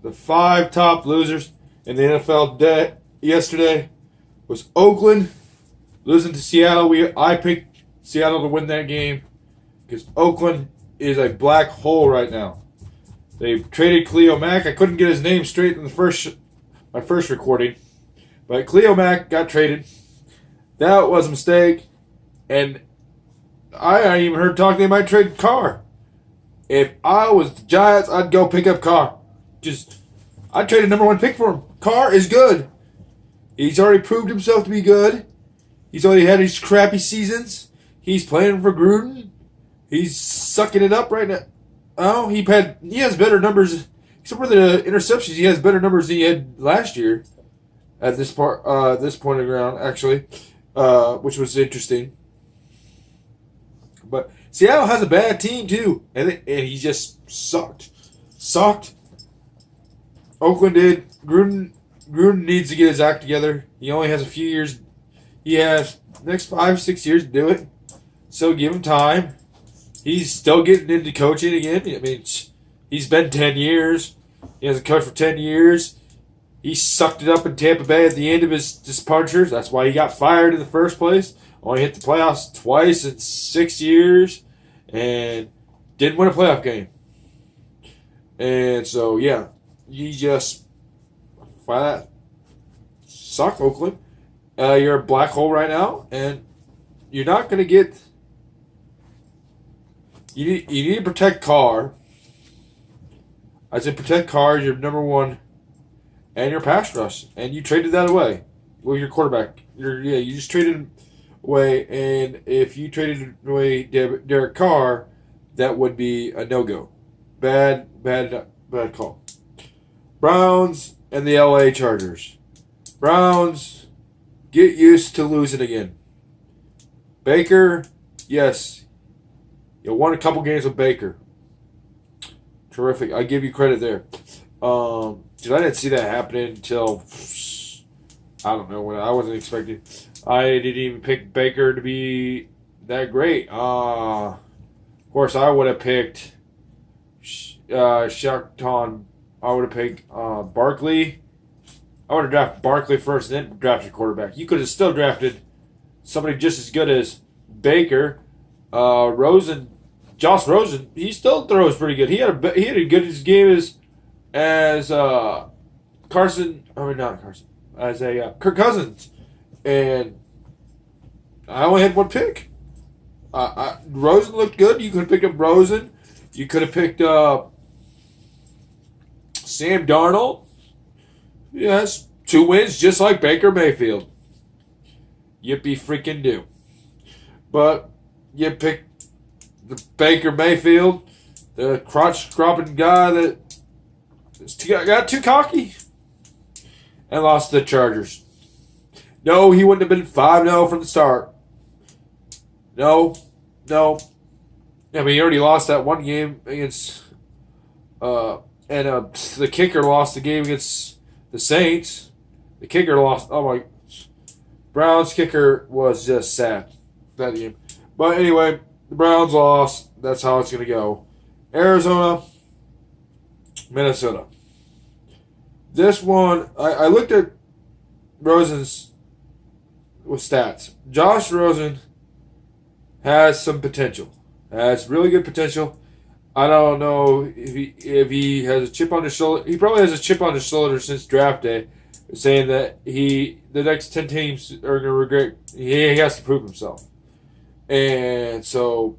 The five top losers in the NFL yesterday was Oakland losing to Seattle. I picked Seattle to win that game because Oakland is a black hole right now. They traded Cleo Mack. I couldn't get his name straight in my first recording, but Cleo Mack got traded. That was a mistake, and I even heard talk they might trade Carr. If I was the Giants, I'd go pick up Carr. I'd trade a number one pick for him. Carr is good. He's already proved himself to be good. He's already had his crappy seasons. He's playing for Gruden. He's sucking it up right now. Oh, he has better numbers, except for the interceptions. He has better numbers than he had last year at this point of the ground, actually, which was interesting. But Seattle has a bad team too, and he just sucked. Oakland did. Gruden needs to get his act together. He only has a few years. He has next 5-6 years to do it. So give him time. He's still getting into coaching again. I mean, he's been 10 years. He hasn't coached for 10 years. He sucked it up in Tampa Bay at the end of his departures. That's why he got fired in the first place. Only hit the playoffs twice in 6 years. And didn't win a playoff game. And so, yeah. You just flat suck, Oakland. You're a black hole right now, and you're not going to get. You need to protect Carr. I said protect Carr. You're number one, and your pass rush, and you traded that away with your quarterback. You just traded him away, and if you traded away Derek Carr, that would be a no-go. Bad call. Browns and the LA Chargers. Browns, get used to losing again. Baker, yes. You won a couple games with Baker. Terrific. I give you credit there. Because I didn't see that happening until, I don't know, when I wasn't expecting. I didn't even pick Baker to be that great. Of course, I would have picked Shakton. I would have picked Barkley. I would have drafted Barkley first and then drafted quarterback. You could have still drafted somebody just as good as Baker. Josh Rosen, he still throws pretty good. He had a good game as Kirk Cousins. And I only had one pick. Rosen looked good. You could have picked up Rosen. You could have picked up Sam Darnold. Yes, 2 wins just like Baker Mayfield. Yippee freaking do. But you picked the Baker Mayfield, the crotch-cropping guy that got too cocky and lost to the Chargers. No, he wouldn't have been 5-0 from the start. No. I mean, he already lost that one game against the kicker lost the game against the Saints. The kicker lost. Oh my! Browns kicker was just sad that game. But anyway, the Browns lost. That's how it's going to go. Arizona, Minnesota. This one, I looked at Rosen's with stats. Josh Rosen has some potential. Has really good potential. I don't know if he has a chip on his shoulder. He probably has a chip on his shoulder since draft day, saying that the next 10 teams are going to regret. He has to prove himself, and so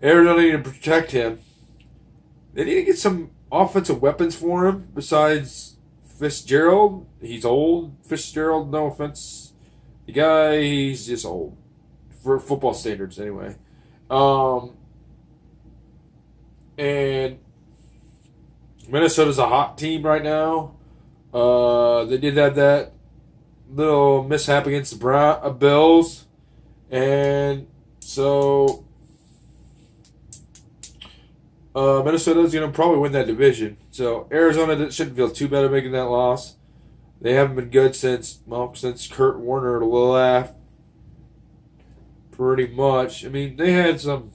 Arizona need to protect him. They need to get some offensive weapons for him besides Fitzgerald. He's old. Fitzgerald, no offense, the guy, he's just old for football standards anyway. And Minnesota's a hot team right now. They did have that little mishap against the Bills. And so Minnesota's going to probably win that division. So Arizona shouldn't feel too bad at making that loss. They haven't been good since Kurt Warner left. Pretty much. I mean, they had some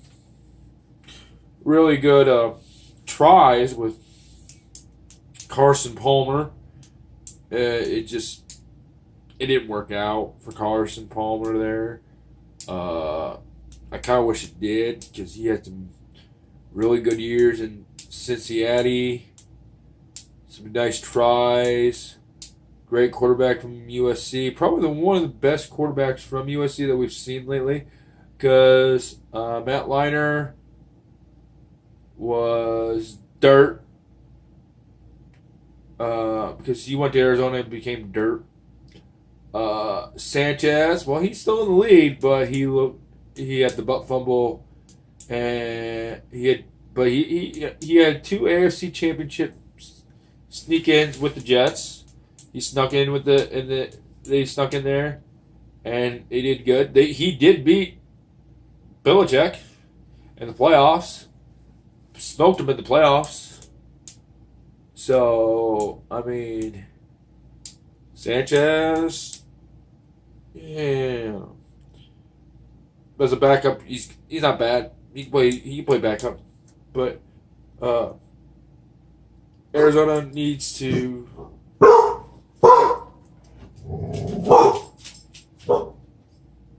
really good tries with Carson Palmer. It didn't work out for Carson Palmer there. I kind of wish it did because he had some really good years in Cincinnati. Some nice tries. Great quarterback from USC. Probably one of the best quarterbacks from USC that we've seen lately. Because Matt Leinart was dirt. Because he went to Arizona and became dirt. Sanchez, well, he's still in the lead, but he had the butt fumble, and he had two AFC championship sneak-ins with the Jets. He snuck in they snuck in there, and they did good. He did beat Belichick in the playoffs. Smoked him in the playoffs. So, I mean, Sanchez, yeah, as a backup, he's not bad. He can play backup, but Arizona needs to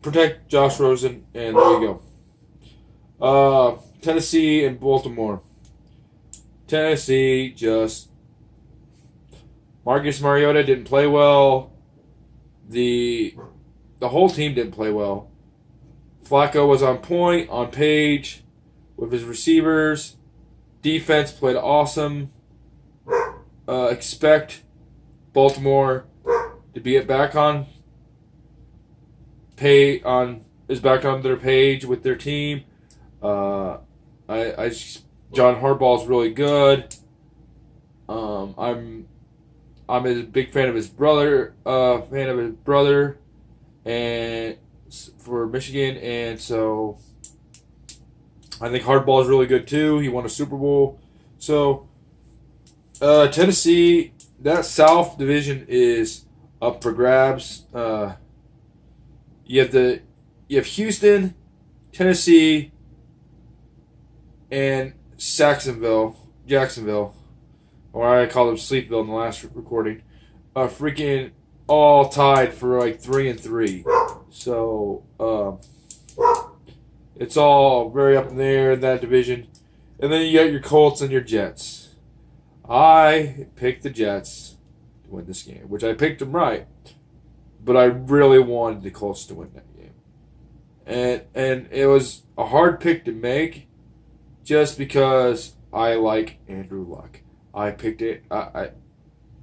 protect Josh Rosen, and there you go. Tennessee and Baltimore. Tennessee just Marcus Mariota didn't play well. The whole team didn't play well. Flacco was on point, on page with his receivers. Defense played awesome. Expect Baltimore to be back on their page with their team. John Harbaugh's really good. I'm a big fan of his brother. And for Michigan, and so I think Hardball's really good too. He won a Super Bowl. So Tennessee, that South division is up for grabs. You have Houston, Tennessee, and Jacksonville, or I called them Sleepville in the last recording, freaking all tied for like 3-3. So it's all very up in the air in that division. And then you got your Colts and your Jets. I picked the Jets to win this game, which I picked them right, but I really wanted the Colts to win that game. And it was a hard pick to make just because I like Andrew Luck. I picked it. I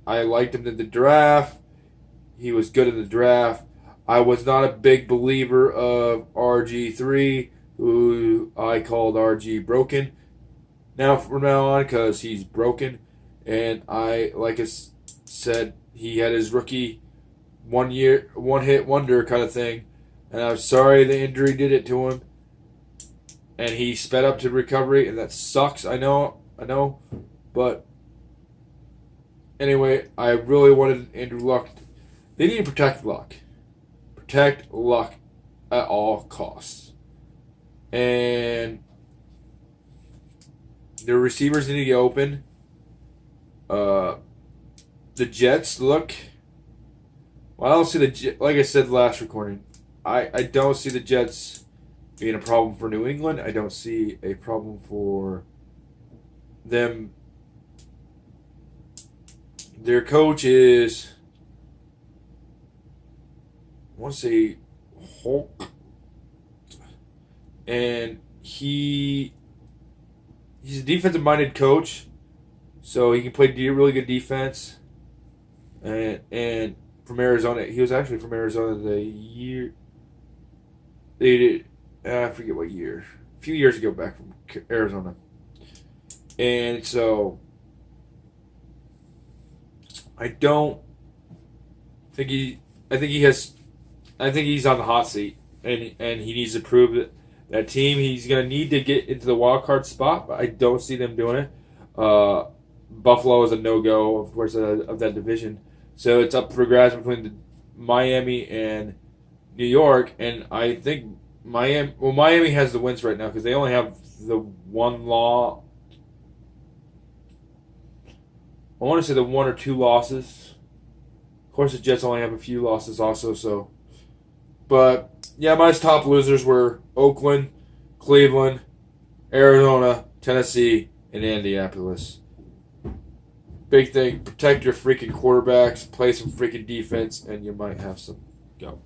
liked him in the draft. He was good in the draft. I was not a big believer of RG3, who I called RG broken. Now from now on, because he's broken, and like I said, he had his rookie one hit wonder kind of thing, and I'm sorry the injury did it to him, and he sped up to recovery, and that sucks. I know, but anyway, I really wanted Andrew Luck. They need to protect Luck. Protect Luck at all costs. And their receivers need to get open. The Jets look... Well, I don't see the Jets... Like I said last recording, I don't see the Jets being a problem for New England. I don't see a problem for them. Their coach is... I want to say Hulk, and he's a defensive-minded coach, so he can play really good defense. And from Arizona, he was actually from Arizona the year they did. I forget what year. A few years ago, back from Arizona, and so I don't think he. I think he's on the hot seat, and he needs to prove that team. He's going to need to get into the wild card spot, but I don't see them doing it. Buffalo is a no-go, of course, of that division. So it's up for grabs between Miami and New York, and I think Miami has the wins right now because they only have the one I want to say the 1 or 2 losses. Of course, the Jets only have a few losses also, so. But, yeah, my top losers were Oakland, Cleveland, Arizona, Tennessee, and Indianapolis. Big thing, protect your freaking quarterbacks, play some freaking defense, and you might have some go.